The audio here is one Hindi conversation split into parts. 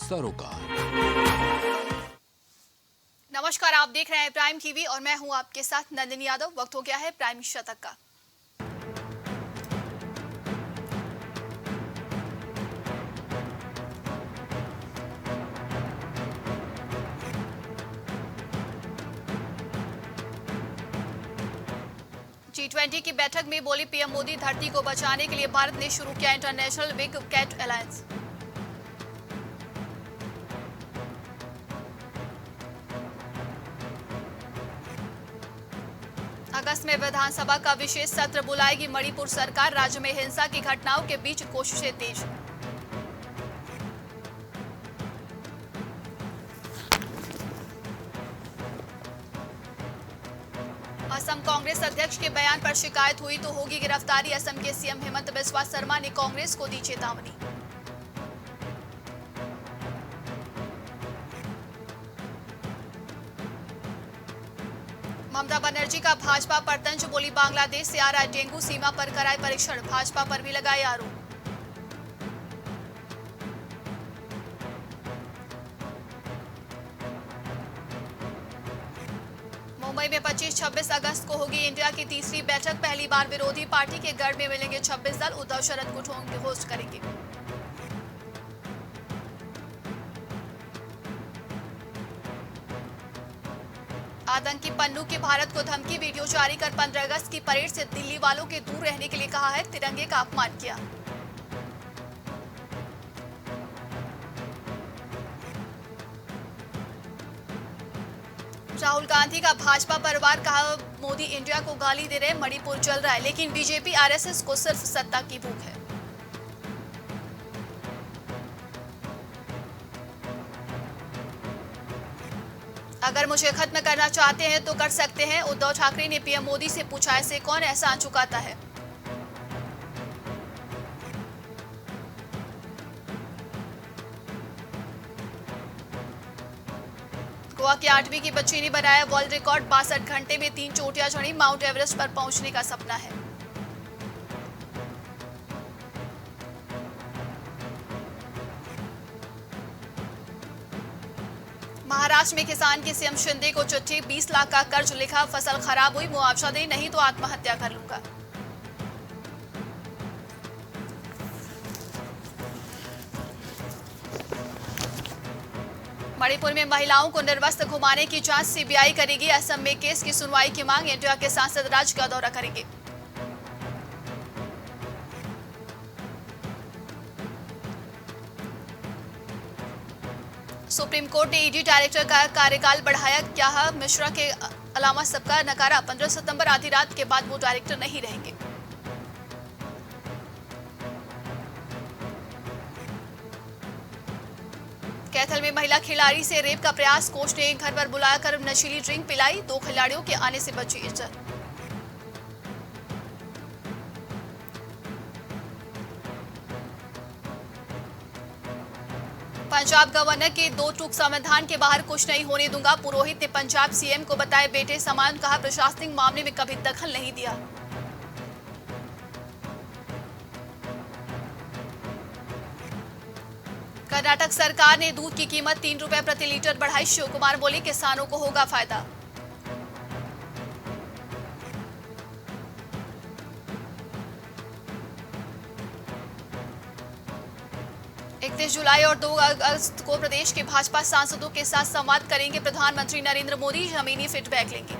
सरोकार। नमस्कार, आप देख रहे हैं प्राइम टीवी और मैं हूं आपके साथ नंदिनी यादव। वक्त हो गया है प्राइम शतक का। G20 की बैठक में बोली पीएम मोदी, धरती को बचाने के लिए भारत ने शुरू किया इंटरनेशनल बिग कैट अलायंस। अगस्त में विधानसभा का विशेष सत्र बुलाएगी मणिपुर सरकार, राज्य में हिंसा की घटनाओं के बीच कोशिशें तेज। असम कांग्रेस अध्यक्ष के बयान पर शिकायत हुई तो होगी गिरफ्तारी, असम के सीएम हेमंत बिस्वा शर्मा ने कांग्रेस को दी चेतावनी। ममता बनर्जी का भाजपा पर तंज, बोली बांग्लादेश से आ रहा है डेंगू, सीमा पर कराए परीक्षण, भाजपा पर भी लगाए आरोप। मुंबई में 25-26 अगस्त को होगी इंडिया की तीसरी बैठक, पहली बार विरोधी पार्टी के गढ़ में मिलेंगे 26 दल, उद्धव शरद कुछ होस्ट करेंगे। आतंकी पन्नू की भारत को धमकी, वीडियो जारी कर 15 अगस्त की परेड से दिल्ली वालों के दूर रहने के लिए कहा है, तिरंगे का अपमान किया। राहुल गांधी का भाजपा परिवार, कहा मोदी इंडिया को गाली दे रहे, मणिपुर जल रहा है लेकिन बीजेपी आरएसएस को सिर्फ सत्ता की भूख है। अगर मुझे खत्म करना चाहते हैं तो कर सकते हैं, उद्धव ठाकरे ने पीएम मोदी से पूछा, ऐसे कौन एहसान चुकाता है। गोवा की 8वीं की बच्ची ने बनाया वर्ल्ड रिकॉर्ड, 62 घंटे में 3 चोटियां चढ़ी, माउंट एवरेस्ट पर पहुंचने का सपना है। महाराष्ट्र में किसान की सीएम शिंदे को चिट्ठी, 20 लाख का कर्ज लिखा, फसल खराब हुई मुआवजा दे, नहीं तो आत्महत्या कर लूंगा। मणिपुर में महिलाओं को निर्वस्त्र घुमाने की जांच सीबीआई करेगी, असम में केस की सुनवाई की मांग, इंडिया के सांसद राज्य का दौरा करेंगे। सुप्रीम कोर्ट ने ईडी डायरेक्टर का कार्यकाल बढ़ाया, क्या मिश्रा के अलावा सबका नकारा, 15 सितंबर आधी रात के बाद वो डायरेक्टर नहीं रहेंगे। कैथल में महिला खिलाड़ी से रेप का प्रयास, कोच ने घर पर बुलाकर नशीली ड्रिंक पिलाई, 2 खिलाड़ियों के आने से बची इज्जत। पंजाब गवर्नर के 2 टूक संविधान के बाहर कुछ नहीं होने दूंगा, पुरोहित ने पंजाब सीएम को बताए बेटे समान, कहा प्रशासनिक मामले में कभी दखल नहीं दिया। कर्नाटक सरकार ने दूध की कीमत 3 रुपए प्रति लीटर बढ़ाई, शिव कुमार बोले किसानों को होगा फायदा। जुलाई और 2 अगस्त को प्रदेश के भाजपा सांसदों के साथ संवाद करेंगे प्रधानमंत्री नरेंद्र मोदी, जमीनी फीडबैक लेंगे।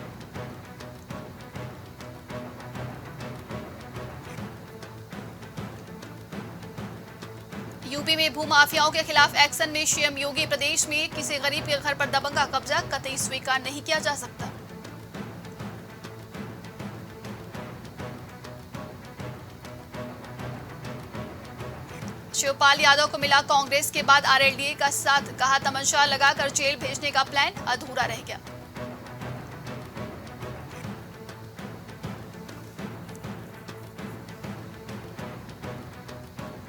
यूपी में भूमाफियाओं के खिलाफ एक्शन में सीएम योगी, प्रदेश में किसी गरीब के घर पर दबंग का कब्जा कतई स्वीकार नहीं किया जा सकता। शिवपाल यादव को मिला कांग्रेस के बाद आरएलडीए का साथ, कहा तमंचा लगाकर जेल भेजने का प्लान अधूरा रह गया।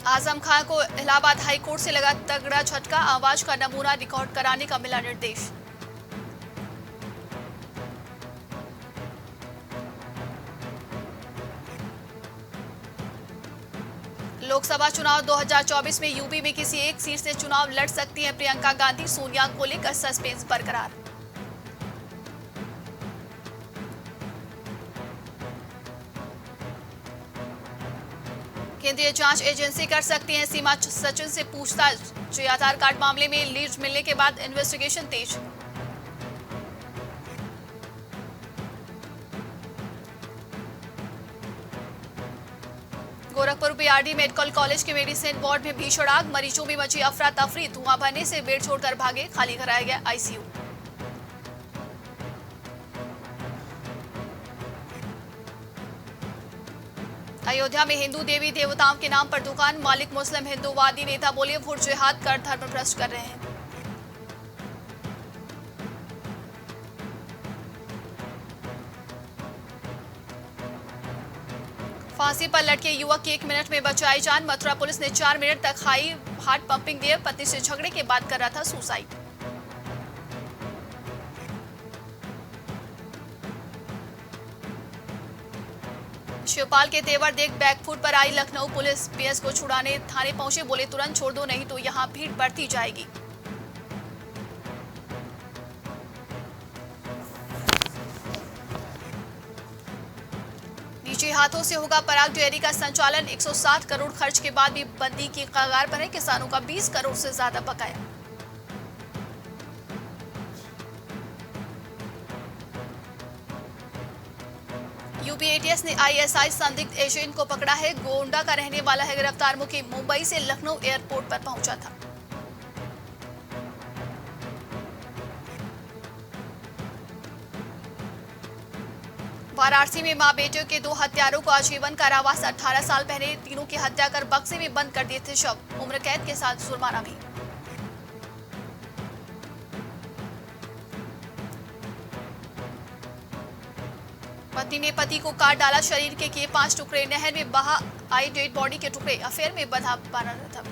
आजम खान को इलाहाबाद हाईकोर्ट से लगा तगड़ा झटका, आवाज का नमूना रिकॉर्ड कराने का मिला निर्देश। लोकसभा चुनाव 2024 में यूपी में किसी एक सीट से चुनाव लड़ सकती हैं प्रियंका गांधी, सोनिया को लेकर सस्पेंस बरकरार। केंद्रीय जांच एजेंसी कर सकती है सीमा सचिन से पूछताछ। आधार कार्ड मामले में लीड मिलने के बाद इन्वेस्टिगेशन तेज। गोरखपुर बीआरडी मेडिकल कॉलेज के मेडिसिन वार्ड में भीषण आग, मरीजों में मची अफरा तफरी, धुआं भरने से बेड छोड़कर भागे, खाली कराया गया आईसीयू। अयोध्या में हिंदू देवी देवताओं के नाम पर दुकान, मालिक मुस्लिम हिंदूवादी नेता बोले वोट जिहाद कर धर्म भ्रष्ट कर रहे हैं। फांसी पर लटके युवक की 1 मिनट में बचाई जान, मथुरा पुलिस ने 4 मिनट तक हाई हार्ट पंपिंग दिए, पति से झगड़े के बाद कर रहा था सुसाइड। शिवपाल के तेवर देख बैकफुट पर आई लखनऊ पुलिस, पीएस को छुड़ाने थाने पहुंचे, बोले तुरंत छोड़ दो नहीं तो यहां भीड़ बढ़ती जाएगी। निजी हाथों से होगा पराग डेयरी का संचालन, 160 करोड़ खर्च के बाद भी बंदी की कगार पर है, किसानों का 20 करोड़ से ज्यादा बकाया। यूपी एटीएस ने आईएसआई संदिग्ध एजेंट को पकड़ा है, गोंडा का रहने वाला है गिरफ्तार मुखी, मुंबई से लखनऊ एयरपोर्ट पर पहुंचा था। वाराणसी में मां बेटे के 2 हत्यारों को आजीवन कारावास, 18 साल पहले तीनों की हत्या कर बक्से में बंद कर दिए थे शव, उम्र कैद के साथ जुर्माना भी। पत्नी ने पति को काट डाला, शरीर के किए 5 टुकड़े, नहर में बहा आई डेड बॉडी के टुकड़े, अफेयर में बंधा बना था।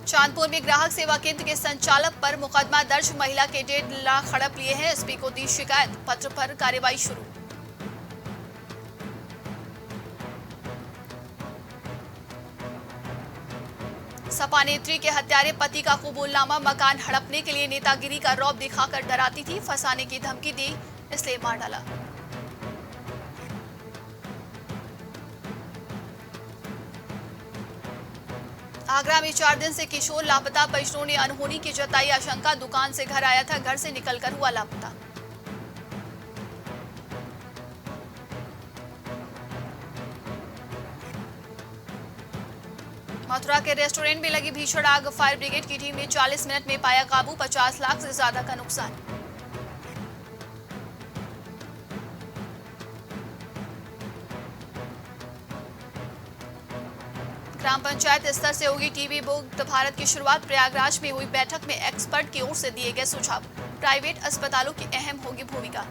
चांदपुर में ग्राहक सेवा केंद्र के संचालक पर मुकदमा दर्ज, महिला के 1.5 लाख हड़प लिए हैं, एसपी को दी शिकायत, पत्र पर कार्रवाई शुरू। सपा नेत्री के हत्यारे पति का कबूलनामा, मकान हड़पने के लिए नेतागिरी का रौब दिखाकर डराती थी, फंसाने की धमकी दी इसलिए मार डाला। आगरा में 4 दिन से किशोर लापता, परिजनों ने अनहोनी की जताई आशंका, दुकान से घर आया था, घर से निकलकर हुआ लापता। मथुरा के रेस्टोरेंट में लगी भीषण आग, फायर ब्रिगेड की टीम ने 40 मिनट में पाया काबू, 50 लाख से ज्यादा का नुकसान। ग्राम पंचायत स्तर से होगी टीबी मुक्त भारत की शुरुआत, प्रयागराज में हुई बैठक में एक्सपर्ट की ओर से दिए गए सुझाव, प्राइवेट अस्पतालों की अहम होगी भूमिका।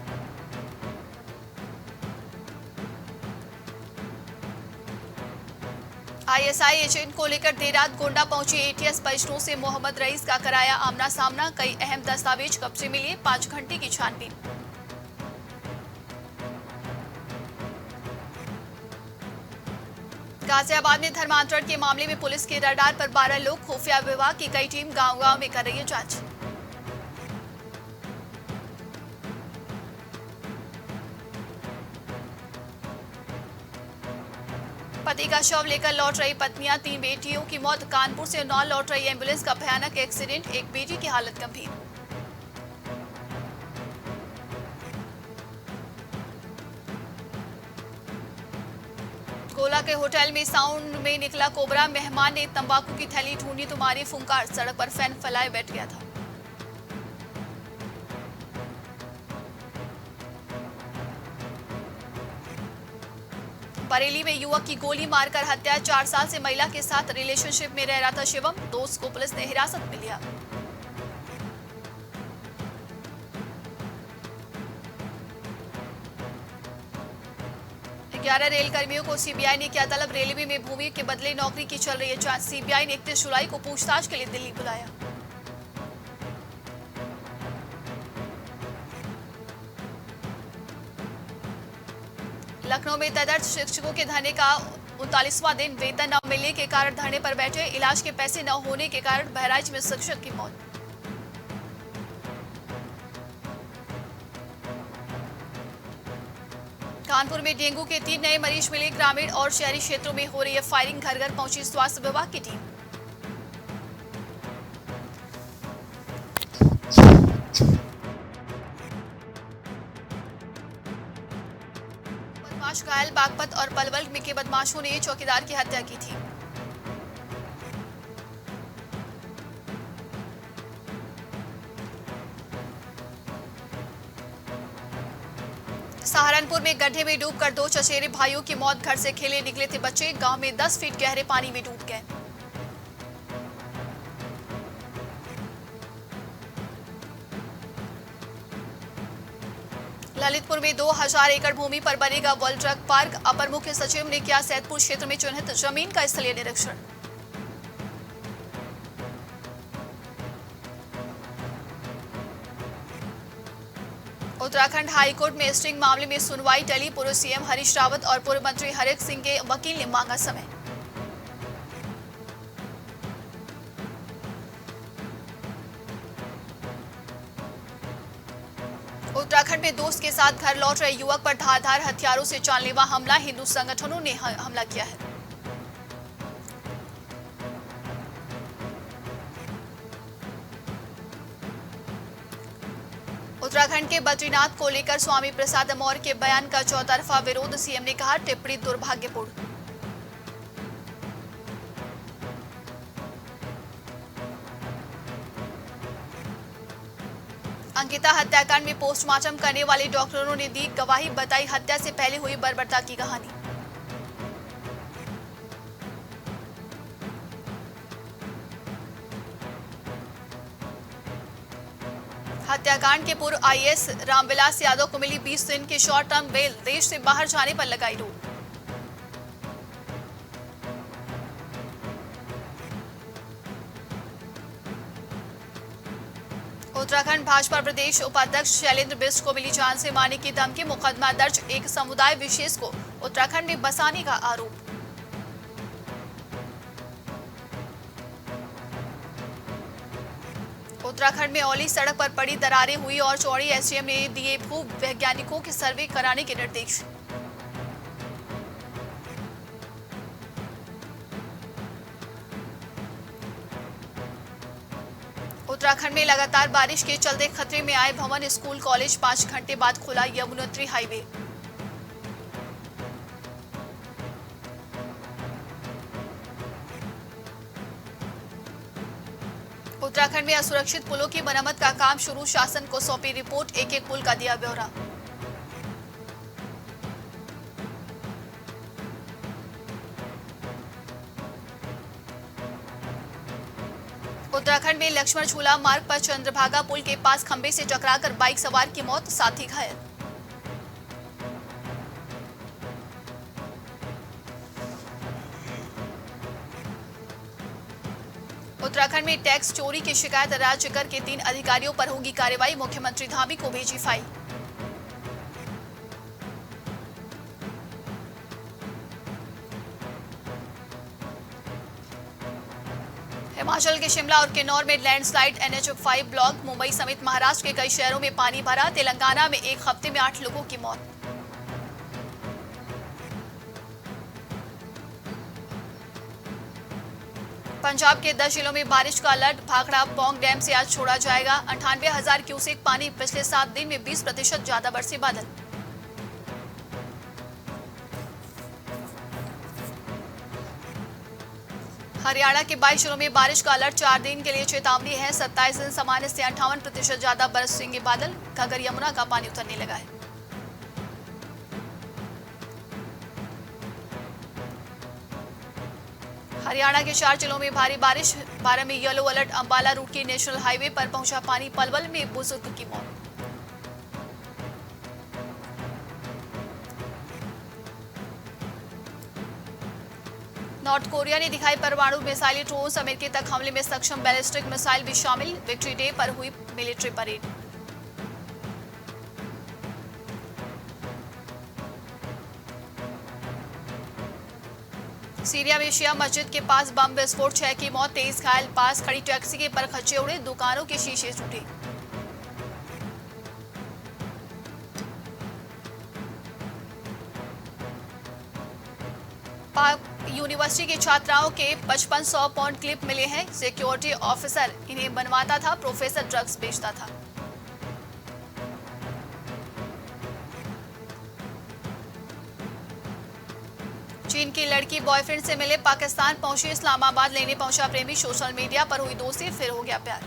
आईएसआई एजेंट को लेकर देर रात गोंडा पहुंची एटीएस, परिजनों से मोहम्मद रईस का कराया आमना सामना, कई अहम दस्तावेज कब्जे में लिए, 5 घंटे की छानबीन। गाजियाबाद में धर्मांतरण के मामले में पुलिस के रडार पर 12 लोग, खुफिया विभाग की कई टीम गांव-गांव में कर रही है जांच। पति का शव लेकर लौट रही पत्नियां, 3 बेटियों की मौत, कानपुर से 9 लौट रही एम्बुलेंस का भयानक एक्सीडेंट, एक बेटी की हालत गंभीर। गोला के होटल में साउंड में निकला कोबरा, मेहमान ने तंबाकू की थैली ढूंढी तो मारी फुंकार, सड़क पर फैन फैलाए बैठ गया था। बरेली में युवक की गोली मारकर हत्या, 4 साल से महिला के साथ रिलेशनशिप में रह रहा था शिवम, दोस्त को पुलिस ने हिरासत में लिया। ग्यारह रेल कर्मियों को सीबीआई ने किया तलब, रेलवे में भूमि के बदले नौकरी की चल रही है जांच, सीबीआई ने 31 जुलाई को पूछताछ के लिए दिल्ली बुलाया। लखनऊ में तदर्थ शिक्षकों के धरने का 39वां दिन, वेतन न मिलने के कारण धरने पर बैठे, इलाज के पैसे न होने के कारण बहराइच में शिक्षक की मौत। कानपुर में डेंगू के 3 नए मरीज मिले, ग्रामीण और शहरी क्षेत्रों में हो रही है फायरिंग, घर घर पहुंची स्वास्थ्य विभाग की टीम। बदमाश घायल, बागपत और पलवल में के बदमाशों ने चौकीदार की हत्या की थी। सहारनपुर में गड्ढे में डूबकर 2 चचेरे भाइयों की मौत, घर से खेले निकले थे बच्चे, गांव में 10 फीट गहरे पानी में डूब गए। ललितपुर में 2000 एकड़ भूमि पर बनेगा वर्ल्ड ड्रग पार्क, अपर मुख्य सचिव ने किया सैदपुर क्षेत्र में चिन्हित जमीन का स्थलीय निरीक्षण। उत्तराखंड हाईकोर्ट में स्टिंग मामले में सुनवाई टली, पूर्व सीएम हरीश रावत और पूर्व मंत्री हरेक सिंह के वकील ने मांगा समय। उत्तराखंड में दोस्त के साथ घर लौट रहे युवक पर धारदार हथियारों से जानलेवा हमला, हिंदू संगठनों ने हमला किया है। उत्तराखंड के बद्रीनाथ को लेकर स्वामी प्रसाद मौर्य के बयान का चौतरफा विरोध, सीएम ने कहा टिप्पणी दुर्भाग्यपूर्ण। अंकिता हत्याकांड में पोस्टमार्टम करने वाले डॉक्टरों ने दी गवाही, बताई हत्या से पहले हुई बर्बरता की कहानी। हत्याकांड के पूर्व आईएएस रामविलास यादव को मिली 20 दिन की शॉर्ट टर्म बेल, देश से बाहर जाने पर लगाई रोक। उत्तराखंड भाजपा प्रदेश उपाध्यक्ष शैलेंद्र बिष्ट को मिली जान से मारने की धमकी, मुकदमा दर्ज, एक समुदाय विशेष को उत्तराखंड में बसाने का आरोप। उत्तराखंड में औली सड़क पर पड़ी दरारें हुई और चौड़ी, एसडीएम ने दिए भू वैज्ञानिकों के सर्वे कराने के निर्देश। उत्तराखंड में लगातार बारिश के चलते खतरे में आए भवन, स्कूल कॉलेज, 5 घंटे बाद खुला यमुनोत्री हाईवे। उत्तराखंड में असुरक्षित पुलों की मरम्मत का काम शुरू, शासन को सौंपी रिपोर्ट, एक एक पुल का दिया ब्यौरा। उत्तराखंड में लक्ष्मण झूला मार्ग पर चंद्रभागा पुल के पास खंबे से टकराकर बाइक सवार की मौत, साथी घायल। उत्तराखंड में टैक्स चोरी की शिकायत राज्य कर के 3 अधिकारियों पर होगी कार्रवाई, मुख्यमंत्री धामी को भेजी फाइल। हिमाचल के शिमला और किन्नौर में लैंडस्लाइड, NH5 ब्लॉक, मुंबई समेत महाराष्ट्र के कई शहरों में पानी भरा, तेलंगाना में एक हफ्ते में 8 लोगों की मौत। पंजाब के 10 जिलों में बारिश का अलर्ट, भाखड़ा पौंग डैम से आज छोड़ा जाएगा 98,000 क्यूसेक पानी, पिछले 7 दिन में 20% ज्यादा बरसे बादल। हरियाणा के 22 जिलों में बारिश का अलर्ट, 4 दिन के लिए चेतावनी है, 27 दिन सामान्य से 58% ज्यादा बरसेंगे बादल, घाघर यमुना का पानी उतरने लगा है। हरियाणा के 4 जिलों में भारी बारिश, 12 में येलो अलर्ट, अंबाला रूट के नेशनल हाईवे पर पहुंचा पानी, पलवल में बुजुर्ग की मौत। नॉर्थ कोरिया ने दिखाई परमाणु मिसाइल ड्रोन्स, अमेरिका तक हमले में सक्षम बैलिस्टिक मिसाइल भी शामिल, विक्ट्री डे पर हुई मिलिट्री परेड। सीरिया में शिया मस्जिद के पास बम विस्फोट, 6 की मौत, 23 घायल, पास खड़ी टैक्सी के परखच्चे उड़े, दुकानों के शीशे टूटे। पाक यूनिवर्सिटी के छात्राओं के 5500 पाउंड क्लिप मिले हैं। सिक्योरिटी ऑफिसर इन्हें बनवाता था, प्रोफेसर ड्रग्स बेचता था। चीन की लड़की बॉयफ्रेंड से मिले पाकिस्तान पहुंची, इस्लामाबाद लेने पहुंचा प्रेमी, सोशल मीडिया पर हुई दोस्ती, फिर हो गया प्यार।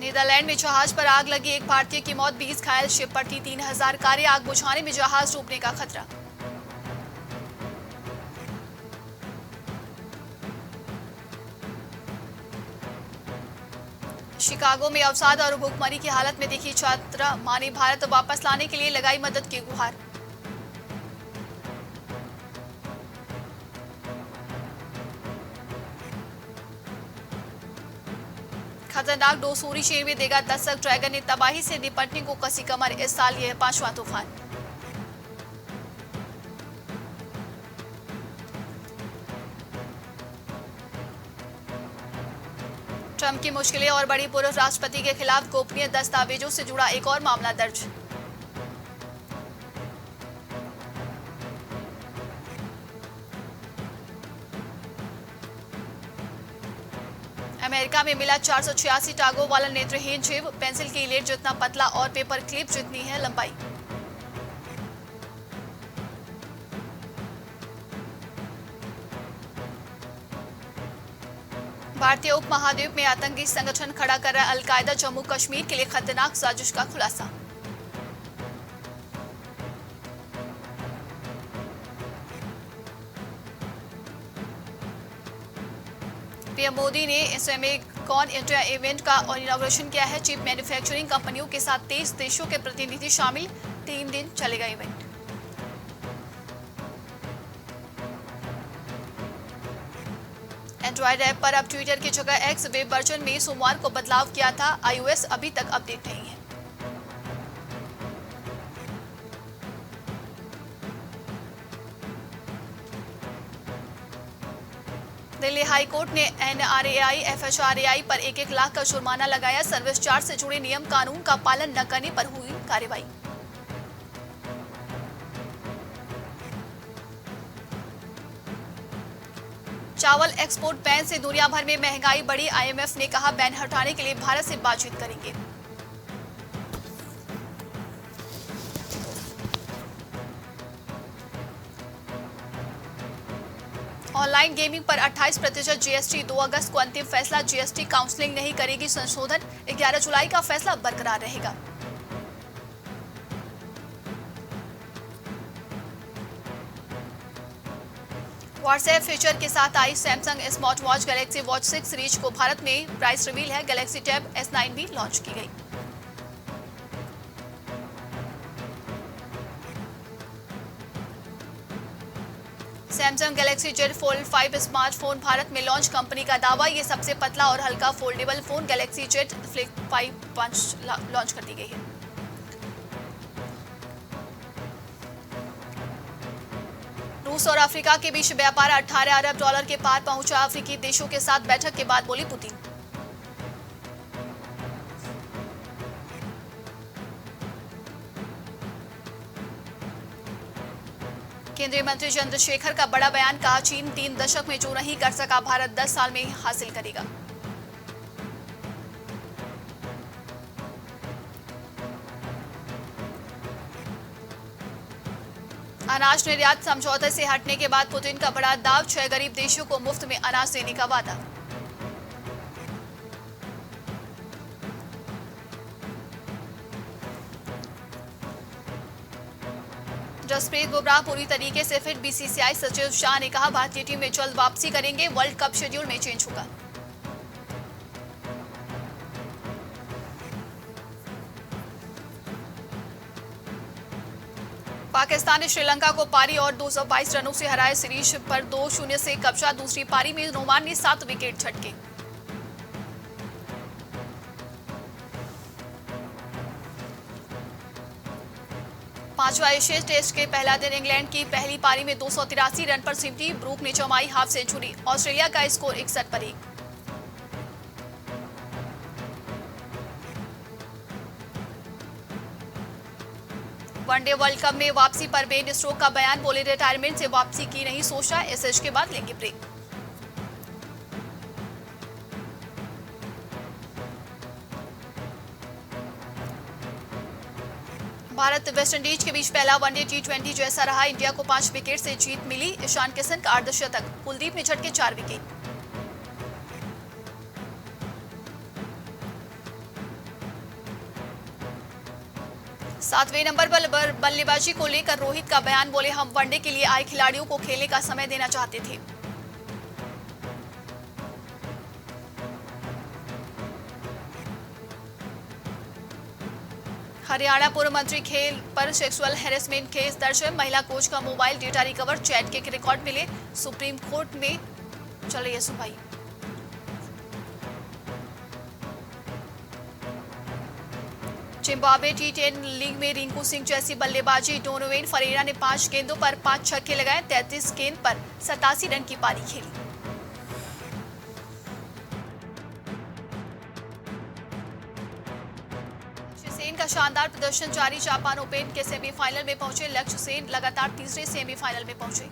नीदरलैंड में जहाज पर आग लगी, एक भारतीय की मौत, 20 घायल, शिप पर थी 3000 कारें, आग बुझाने में जहाज डूबने का खतरा। शिकागो में अवसाद और भूखमरी की हालत में दिखी छात्रा, मां ने भारत वापस लाने के लिए लगाई मदद की गुहार। खतरनाक डोसूरी शेर में देगा दस्तक, ड्रैगन ने तबाही से निपटने को कसी कमर, इस साल यह 5वां तूफान। ट्रंप की मुश्किलें और बड़ी, पूर्व राष्ट्रपति के खिलाफ गोपनीय दस्तावेजों से जुड़ा एक और मामला दर्ज। अमेरिका में मिला 486 टागों वाला नेत्रहीन जीव, पेंसिल की लेड जितना पतला और पेपर क्लिप जितनी है लंबाई। भारतीय उपमहाद्वीप में आतंकी संगठन खड़ा कर रहा अलकायदा, जम्मू कश्मीर के लिए खतरनाक साजिश का खुलासा। पीएम मोदी ने सेमीकॉन इंडिया इवेंट का इनॉग्रेशन किया है। चिप मैन्युफैक्चरिंग कंपनियों के साथ 23 देशों के प्रतिनिधि शामिल, 3 दिन चलेगा इवेंट। एंड्रॉयड ऐप पर अब ट्विटर की जगह एक्स वेब वर्जन में सोमवार को बदलाव किया था। iOS अभी तक अपडेट नहीं है। दिल्ली हाईकोर्ट ने NRAI FHRAI पर 1-1 लाख का जुर्माना लगाया। सर्विस चार्ज से जुड़े नियम कानून का पालन न करने पर हुई कार्रवाई। चावल एक्सपोर्ट बैन से दुनिया भर में महंगाई बढ़ी, IMF ने कहा बैन हटाने के लिए भारत से बातचीत करेंगे। ऑनलाइन गेमिंग पर 28% GST, 2 अगस्त को अंतिम फैसला। GST काउंसलिंग नहीं करेगी संशोधन, 11 जुलाई का फैसला बरकरार रहेगा। व्हाट्सएप फीचर के साथ आई Samsung smart watch Galaxy watch 6 series को भारत में प्राइस रिवील है। गैलेक्सी टैब S9 भी लॉन्च की गई। Samsung Galaxy Z fold 5 smartphone Bharat में लॉन्च, कंपनी का दावा ये सबसे पतला और हल्का foldable phone Galaxy Z flip 5 launch कर दी गई है। रूस और अफ्रीका के बीच व्यापार 18 अरब डॉलर के पार पहुंचा। अफ्रीकी देशों के साथ बैठक के बाद बोले पुतिन। केंद्रीय मंत्री चंद्रशेखर का बड़ा बयान, कहा चीन 3 दशक में जो नहीं कर सका भारत 10 साल में हासिल करेगा। अनाज निर्यात समझौते से हटने के बाद पुतिन का बड़ा दाव, 6 गरीब देशों को मुफ्त में अनाज देने का वादा। जसप्रीत बुमराह पूरी तरीके से फिट, BCCI सचिव शाह ने कहा भारतीय टीम में जल्द वापसी करेंगे। वर्ल्ड कप शेड्यूल में चेंज होगा। पाकिस्तान ने श्रीलंका को पारी और 222 रनों से हराए। सीरीज पर 2-0 से कब्जा। दूसरी पारी में नोमान ने 7 विकेट झटके। पांचवा एशिया टेस्ट के पहला दिन इंग्लैंड की पहली पारी में 283 रन पर सिमटी ब्रूक ने जमाई हाफ सेंचुरी। ऑस्ट्रेलिया का स्कोर 61 पर 1। वनडे वर्ल्ड कप में वापसी पर बेन स्टोक का बयान, बोले रिटायरमेंट से वापसी की नहीं सोचा, एसएच के बाद लेंगे ब्रेक। भारत वेस्टइंडीज के बीच पहला वनडे T20 जैसा रहा। इंडिया को 5 विकेट से जीत मिली। ईशान किशन का अर्धशतक, कुलदीप ने झटके 4 विकेट। सातवें नंबर पर बल्लेबाजी को लेकर रोहित का बयान, बोले हम वनडे के लिए आए खिलाड़ियों को खेलने का समय देना चाहते थे। हरियाणा पूर्व मंत्री खेल पर सेक्सुअल हैरेसमेंट केस दर्ज है। महिला कोच का मोबाइल डेटा रिकवर, चैट के रिकॉर्ड मिले। सुप्रीम कोर्ट में चल रही है सुनवाई। जिम्बाब्वे T10 लीग में रिंकू सिंह जैसी बल्लेबाजी। डोनोवेन फरेरा ने 5 गेंदों पर 5 छक्के लगाए। 33 गेंद पर 87 रन की पारी खेली। सेन का शानदार प्रदर्शन जारी। जापान ओपन के सेमीफाइनल में पहुंचे लक्ष्य सेन, लगातार तीसरे सेमीफाइनल में पहुंचे।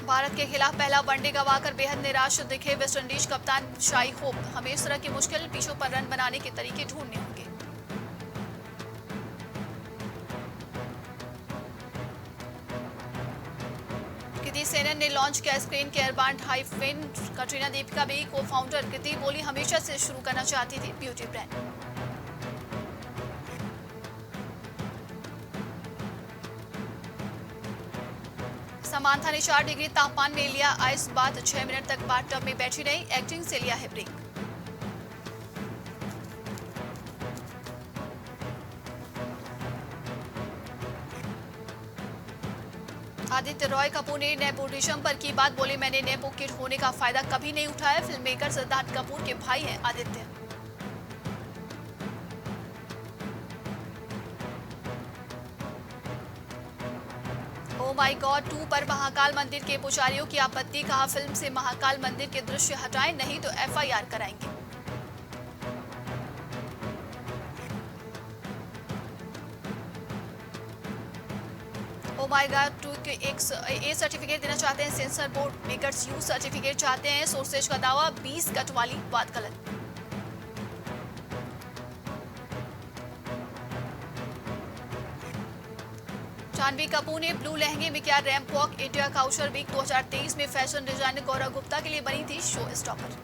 भारत के खिलाफ पहला वनडे गंवाकर बेहद निराश दिखे वेस्टइंडीज कप्तान शाई होप। हमें इस तरह की मुश्किल पिचों पर रन बनाने के तरीके ढूंढने होंगे। कृति सेनन ने लॉन्च किया screen care band hyphen. Katrina Deepika भी को फाउंडर। कृति बोली हमेशा से शुरू करना चाहती थी ब्यूटी ब्रांड। समांथा ने 4 डिग्री तापमान में लिया आइस बाथ। 6 मिनट तक बाथ टब में बैठी रही। एक्टिंग से लिया है ब्रेक। आदित्य रॉय कपूर ने नेपोटिज्म पर की बात, बोले मैंने नेपो किड होने का फायदा कभी नहीं उठाया। फिल्म मेकर सिद्धार्थ कपूर के भाई हैं आदित्य। ओ माय गॉड 2 पर महाकाल मंदिर के पुजारियों की आपत्ति, कहा फिल्म से महाकाल मंदिर के दृश्य हटाएं नहीं तो एफआईआर कराएंगे। ओ माय गॉड 2 के ए सर्टिफिकेट देना चाहते हैं sensor board. Makers you certificate चाहते हैं। सोर्सेज का दावा 20 कट वाली बात गलत। जाह्नवी कपूर ने ब्लू लहंगे में किया ramp walk. India couture week 2023 में फैशन डिजाइनर गौरव गुप्ता के लिए बनी थी शो स्टॉपर।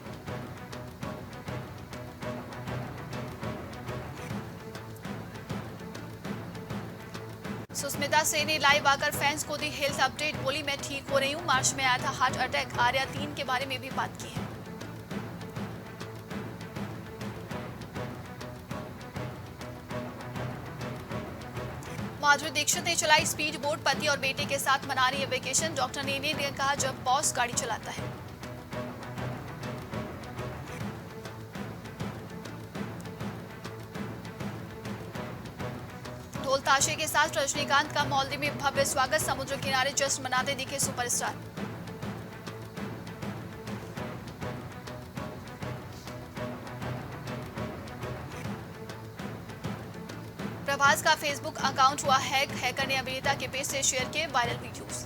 सुष्मिता सेन ने लाइव आकर फैंस को दी हेल्थ अपडेट, बोली मैं ठीक हो रही हूँ। मार्च में आया था हार्ट अटैक। आर्या 3 के बारे में भी बात की है। माधुरी दीक्षित ने चलाई स्पीड बोट। पति और बेटे के साथ मना रही है वेकेशन। डॉक्टर ने कहा जब बॉस गाड़ी चलाता है। ढोल ताशे के साथ रजनीकांत का मालदीव में भव्य स्वागत। समुद्र किनारे जश्न मनाते दिखे सुपरस्टार। प्रभास का फेसबुक अकाउंट हुआ हैक। हैकर ने अभिनेता के पेज से शेयर किए वायरल वीडियोस।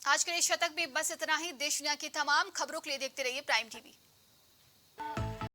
आज के लिए शतक में बस इतना ही। देश दुनिया की तमाम खबरों के लिए देखते रहिए प्राइम टीवी।